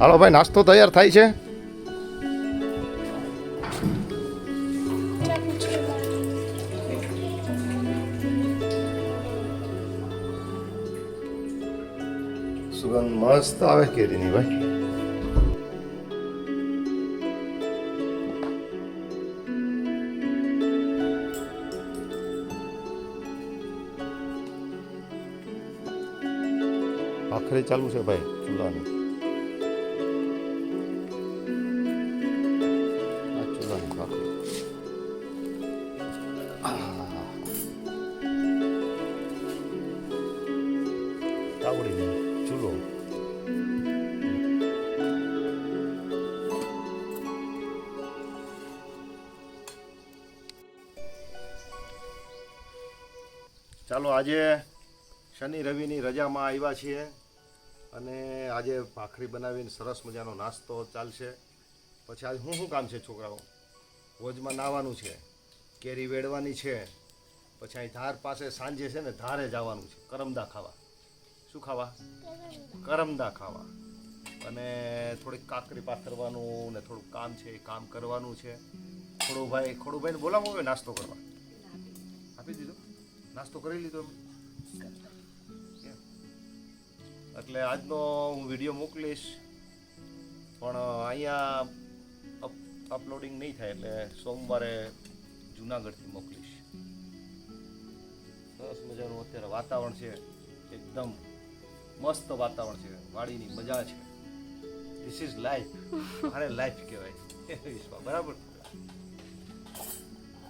હાલો ભાઈ, નાસ્તો તૈયાર થાય છે. સુગંધ મસ્ત આવે કેરીની ભાઈ. ભાખરી ચાલુ છે ભાઈ ચૂલાની. આ ચૂલાની ભાખરી. તાવડીનો ચૂલો. ચાલો, આજે શનિ રવિની રજામાં આવ્યા છીએ અને આજે ભાખરી બનાવીને સરસ મજાનો નાસ્તો ચાલશે. પછી આજે શું કામ છે છોકરાઓ? ભોજમાં નાહવાનું છે, કેરી વેડવાની છે, પછી અહીં ધાર પાસે સાંજે છે ને ધારે જવાનું છે કરમદા ખાવા. શું ખાવા? કરમદા ખાવા. અને થોડીક કાકરી પાથરવાનું ને થોડુંક કામ છે, એ કામ કરવાનું છે. ખોડુભાઈને બોલાવો હવે નાસ્તો કરવા. આપી દીધો? નાસ્તો કરી લીધો? એટલે આજનો હું વિડીયો મોકલીશ, પણ અહીંયા અપલોડિંગ નહીં થાય એટલે સોમવારે જુનાગઢથી મોકલીશ. સરસ મજાનું અત્યારે વાતાવરણ છે, એકદમ મસ્ત વાતાવરણ છે, વાડીની મજા છે. This is life. આને લાઈફ કહેવાય. બરાબર.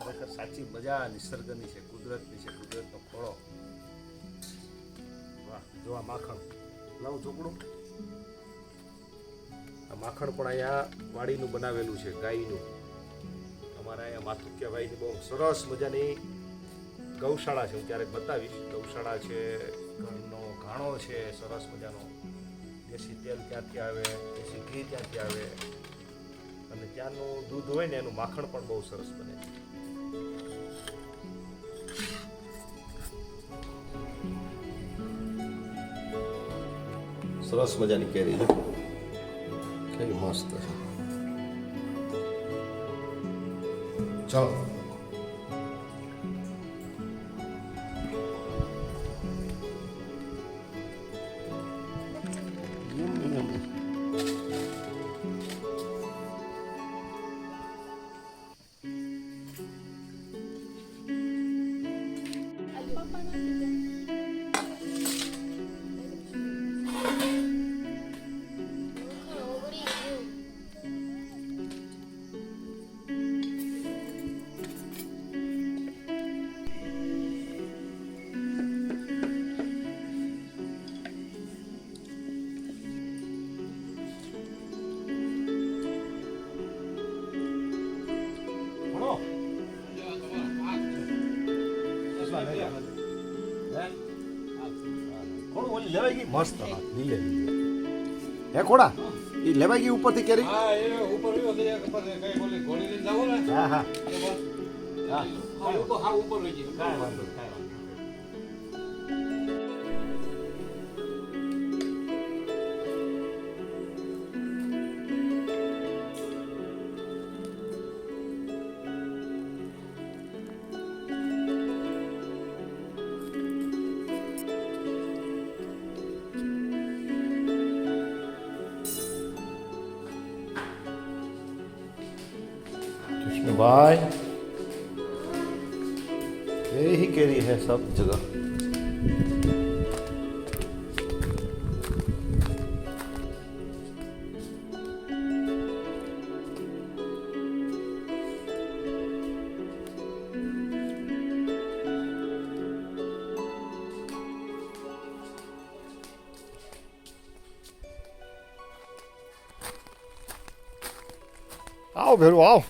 ખરેખર સાચી મજા નિસર્ગની છે, કુદરતની છે, કુદરતનો ખોળો. વાહ, જો આ માખણ લાવું ચોકડું. આ માખણ પણ અહીંયા વાડીનું બનાવેલું છે, ગાયનું. અમારા અહીંયા માથુકિયાભાઈની બહુ સરસ મજાની ગૌશાળા છે, હું ક્યારેક બતાવીશ. ગૌશાળા છે, ઘરનો ઘાણો છે સરસ મજાનો. દેશી તેલ ત્યાંથી આવે, દેશી ઘી ત્યાંથી આવે, અને ત્યાંનું દૂધ હોય ને એનું માખણ પણ બહુ સરસ બને છે. સરસ મજાની કેરી છે, કેવી મસ્ત છે. ચાલો, લેવાઈ ગઈ મસ્ત લીલે લીલે. હે ખોડા, એ લેવાઈ ગઈ ઉપરથી કેરી? હા, એ ઉપર રહ્યો તો એક પર કઈ બોલી ઘોડી લઈને જાવો ને. હા હા હા, ઉપર રહી ગઈ. કાંઈ વાંધો નહીં. भाई केरी ही केरी है सब जगह. आओ भेरू आओ.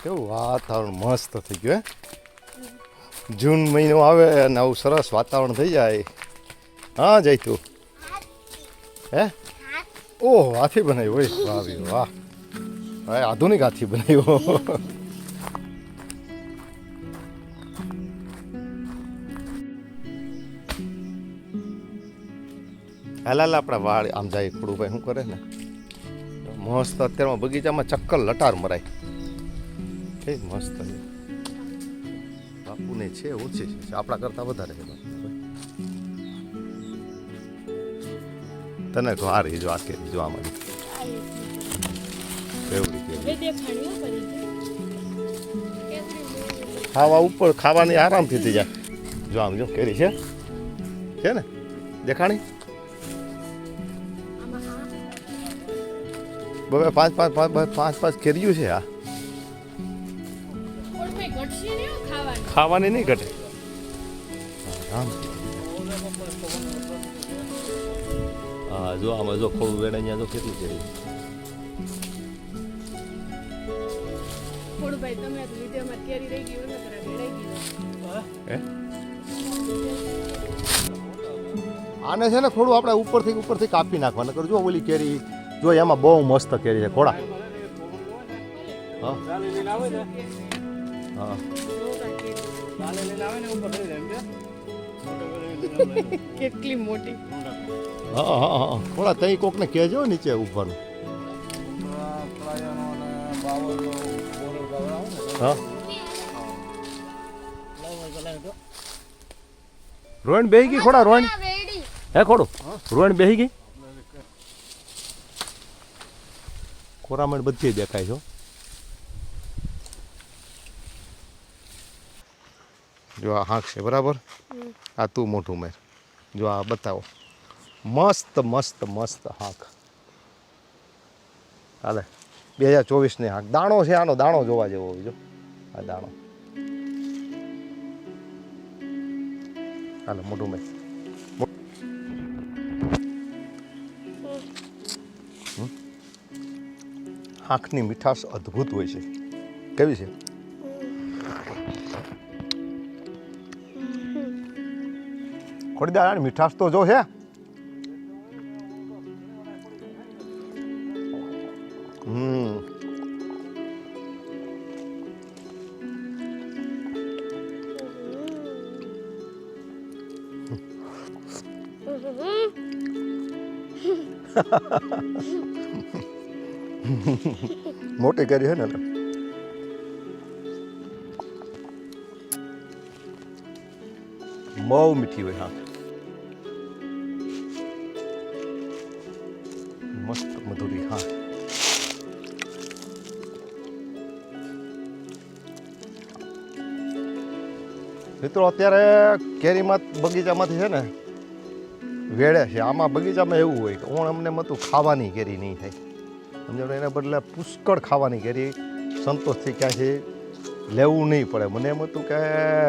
કેવું વાતાવરણ મસ્ત થઈ ગયું. જૂન મહિનો આવે અને આવું સરસ વાતાવરણ થઈ જાય. હા જઈ તું. હે? ઓહ, હાથી બનાવ્યો હોય. વાહ વાહ, હવે આધુનિક હાથી બનાવ્યો. હાલ આપણા વાળ આમ જાય ખોડુભાઈ શું કરે ને મસ્ત અત્યારમાં બગીચામાં ચક્કર લટાર મરાય કે મસ્ત છે બાપુને છે ઓછી છે આપણા કરતા વધારે છે તને તો હારી જો આ કેરી જો આમાં કેવડી કેરી ખાવા ઉપર ખાવાની આરામથી થઈ જાય જો આમ જો કેરી છે ને દેખાણી બબે પાંચ કેરીયું છે આ ખાવાની નહીં ઘટે આમ હા જો આમાં જો ખોડું વેડે અહીંયા જો કેટલું કેરી આને છે ને થોડું આપણે ઉપરથી કાપી નાખવાનું કરું જો ઓલી કેરી જો એમાં બહુ મસ્ત કેરી છે ખોડા હા હા કેટલી મોટી હા હા હા થોડા તઈ કોકને કહેજો નીચે ઉભવાનું હા રોહન બેહી ગઈ ખોડા રોહન હે ખોડું રોહન બેહી ગઈ કોરામણ બધી દેખાય છો જો આ હાંક છે બરાબર આ તું મોટું મેર જો આ બતાવો મસ્ત મસ્ત મસ્ત હાંક હાલે 2024 ની હાંક દાણો છે આનો દાણો જોવા જેવો હોય જો આ દાણો હાલે મોટું મેર આંખની મીઠાશ અદ્ભુત હોય છે કેવી છે ખોડીદાર મીઠાશ તો જો છે મોટી કરી છે ને બહુ મીઠી હોય હા મસ્ત મધુરી હા મિત્રો અત્યારે કેરીમાં બગીચામાંથી છે ને વેડે છે આમાં બગીચામાં એવું હોય કે ઓણ અમને મતું ખાવાની કેરી નહીં થાય સમજો એના બદલે પુષ્કળ ખાવાની કેરી સંતોષથી ક્યાંથી લેવું નહીં પડે મને એમ હતું કે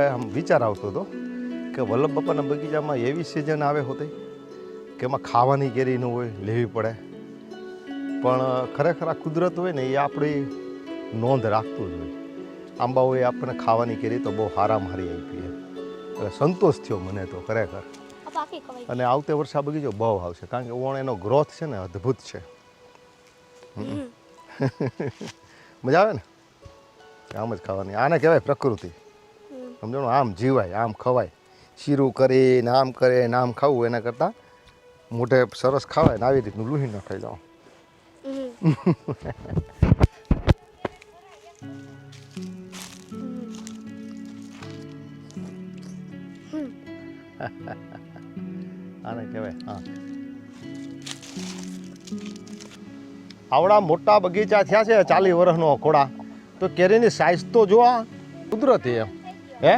આમ વિચાર આવતો હતો કે વલ્લભ બાપાના બગીચામાં એવી સિઝન આવે હોતી કે એમાં ખાવાની કેરી ન હોય લેવી પડે પણ ખરેખર આ કુદરત હોય ને એ આપણી નોંધ રાખતું જ હોય આંબાઓએ આપણને ખાવાની કેરી તો બહુ હારામ હારી આપી એટલે સંતોષ થયો મને તો ખરેખર અને આવતે વર્ષે આ બગીચો બહુ આવશે કારણ કે ઓણ એનો ગ્રોથ છે ને અદ્ભુત છે મજા આવે ને આમ જ ખાવાની આને કહેવાય પ્રકૃતિ સમજો આમ જીવાય આમ ખવાય શીરું કરીને આમ કરે ને આમ ખાવું એના કરતાં મોઢે સરસ ખાવાય ને આવી રીતનું લૂહી ન ખાઈ જાઓ આને કહેવાય હા આવડા મોટા બગીચા થયા છે 40 વર્ષનો ખોડા તો કેરીની સાઈઝ તો જો આ કુદરતી એમ હે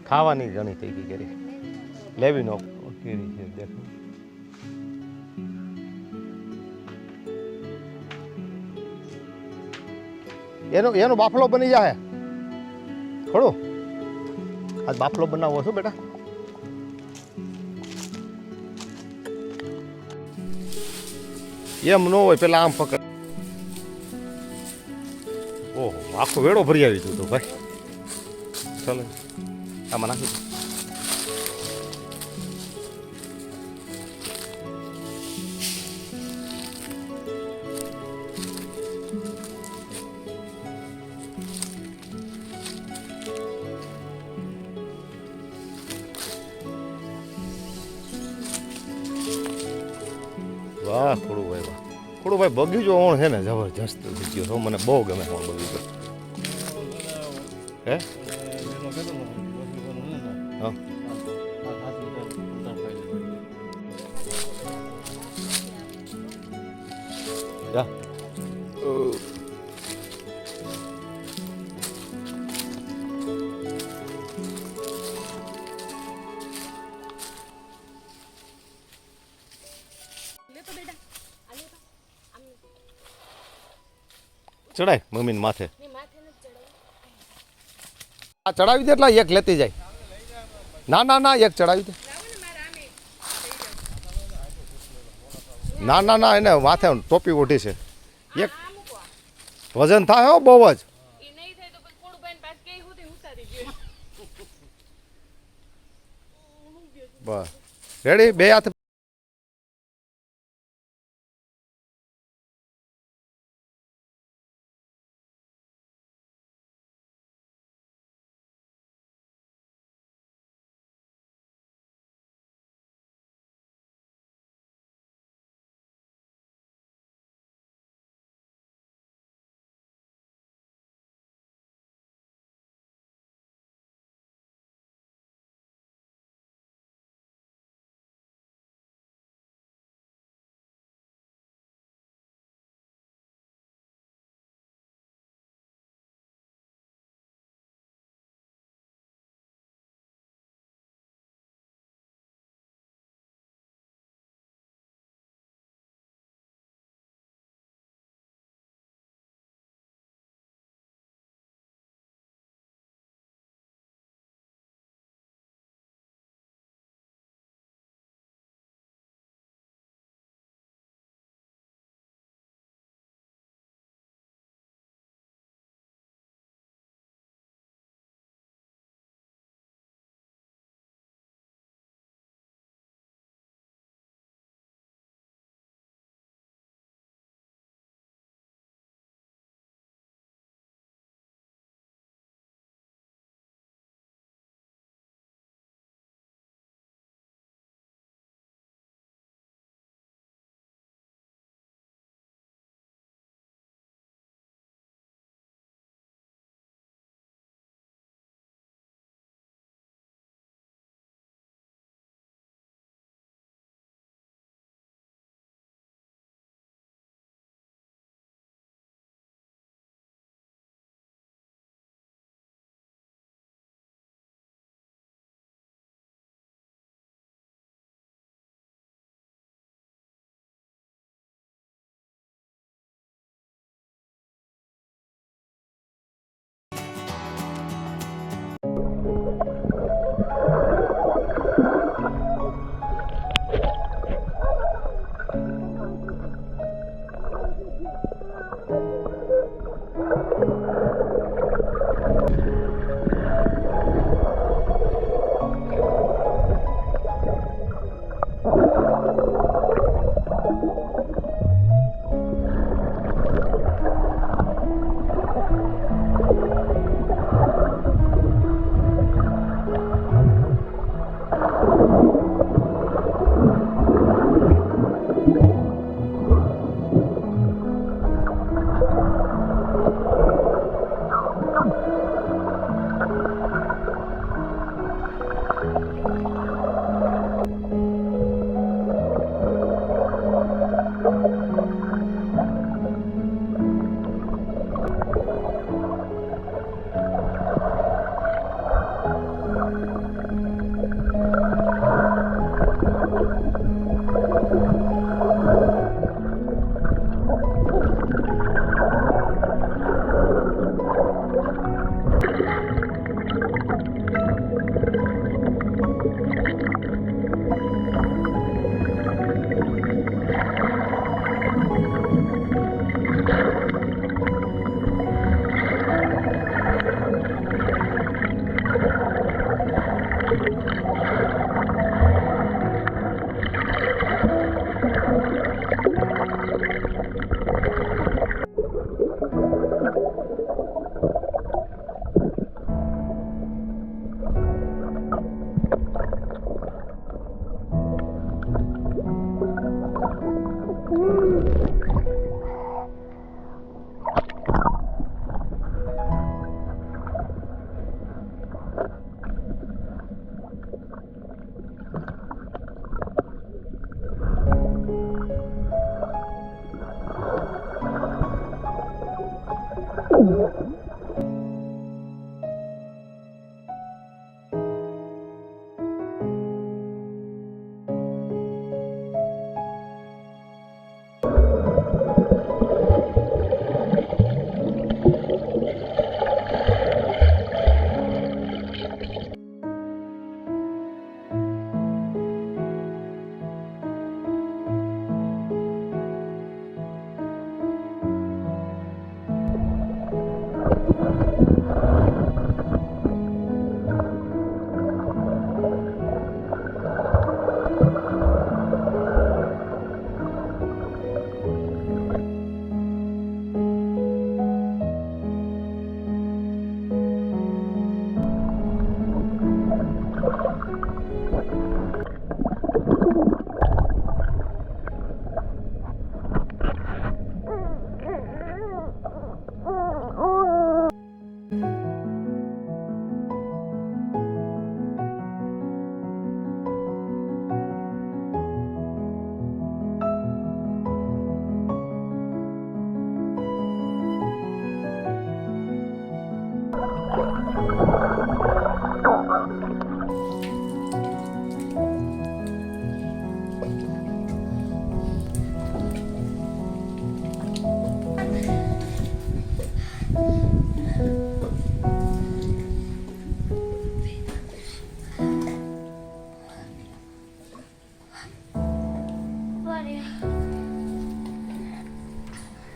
ખાવાની ઘણી થઈ ગઈ કેરી લેવી નો કેરી છે દેખો એનો બાફલો બની જાય ખોડો આજ બાફલો બનાવવો છો બેટા એમ ન હોય પેલા આમ પકડ ઓહો આખો વેડો ભરી આવી તું તો ભાઈ ચાલો આમાં નાખી દો વાહ ખોડુભાઈ વાહ. ખોડુભાઈ બગીચો ઓણ છે ને જબરજસ્ત થઈ ગયો છો, મને બહુ ગમે ઓણ બગીચો. હે હા જા. ચડાય મમ્મીને માથે. આ ચડાવી દે એટલે એક લેતી જાય. ના ના ના એક ચડાવી દે. ના ના ના એને માથે ટોપી ઓઢી છે. એક વજન થાય હો બહુ જ. બસ રેડી બે હાથ.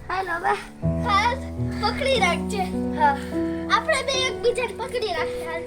હાલો બા હાથ પકડી રાખજે હા આપણે બે એકબીજાને પકડી રાખીએ હાલ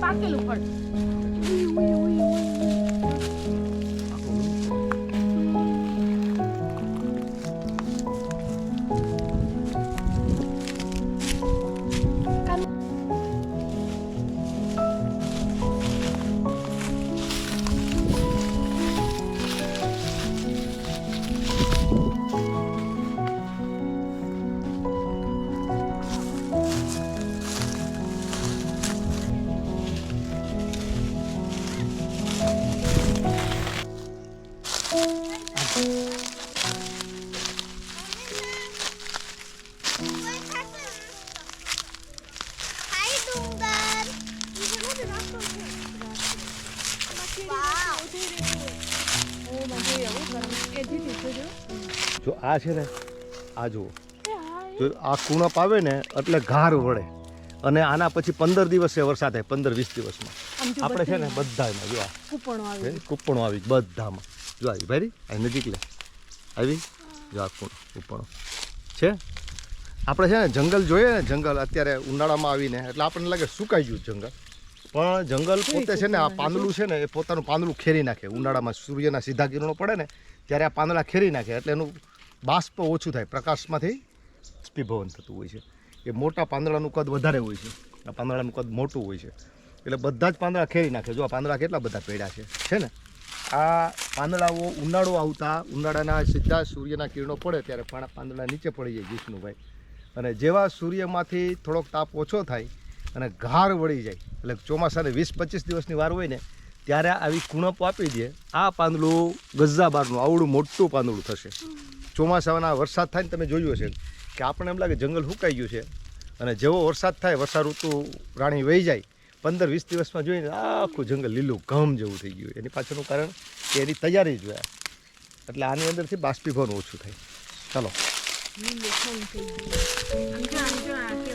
પાકેલું ફળ જો આ છે ને આ જુઓ, જો આ કુણપ આવે ને એટલે ઘાર વળે અને આના પછી 15 દિવસે વરસાદ થાય, 15-20 દિવસમાં આપણે છે ને બધામાં જો કૂપણો આવી બધામાં જો આવી ભાઈ આ નજીક લે આવી જો આ કુણો છે આપણે છે ને જંગલ જોઈએ ને જંગલ અત્યારે ઉનાળામાં આવીને એટલે આપણને લાગે સુકાઈ ગયું જંગલ પણ જંગલ પોતે છે ને આ પાંદડું છે ને એ પોતાનું પાંદડું ખેરી નાખે ઉનાળામાં સૂર્યના સીધા કિરણો પડે ને ત્યારે આ પાંદડા ખેરી નાખે એટલે એનું બાષ્પ ઓછું થાય પ્રકાશમાંથી બાષ્પીભવન થતું હોય છે એ મોટા પાંદડાનું કદ વધારે હોય છે આ પાંદડાનું કદ મોટું હોય છે એટલે બધા જ પાંદડા ખેરી નાખે જો આ પાંદડા કેટલા બધા પડ્યા છે ને આ પાંદડાઓ ઉનાળો આવતા ઉનાળાના સીધા સૂર્યના કિરણો પડે ત્યારે પણ પાંદડા નીચે પડી જાય વિષ્ણુભાઈ અને જેવા સૂર્યમાંથી થોડોક તાપ ઓછો થાય અને ઘાર વળી જાય એટલે ચોમાસાને 20-25 દિવસની વાર હોય ને ત્યારે આવી કુણપ આપી દે આ પાંદડું ગઝા બારનું આવડું મોટું પાંદડું થશે ચોમાસાના વરસાદ થાય ને તમે જોયું હશે કે આપણને એમ લાગે જંગલ સુકાઈ ગયું છે અને જેવો વરસાદ થાય વર્ષા ઋતુ રાણી વહી જાય 15-20 દિવસમાં જોઈને આખું જંગલ લીલું ઘમ જેવું થઈ ગયું એની પાછળનું કારણ કે એની તૈયારી જોયા એટલે આની અંદરથી બાષ્પીભવન ઓછું થાય ચાલો લીલું થઈ ગયું. આમ જો આ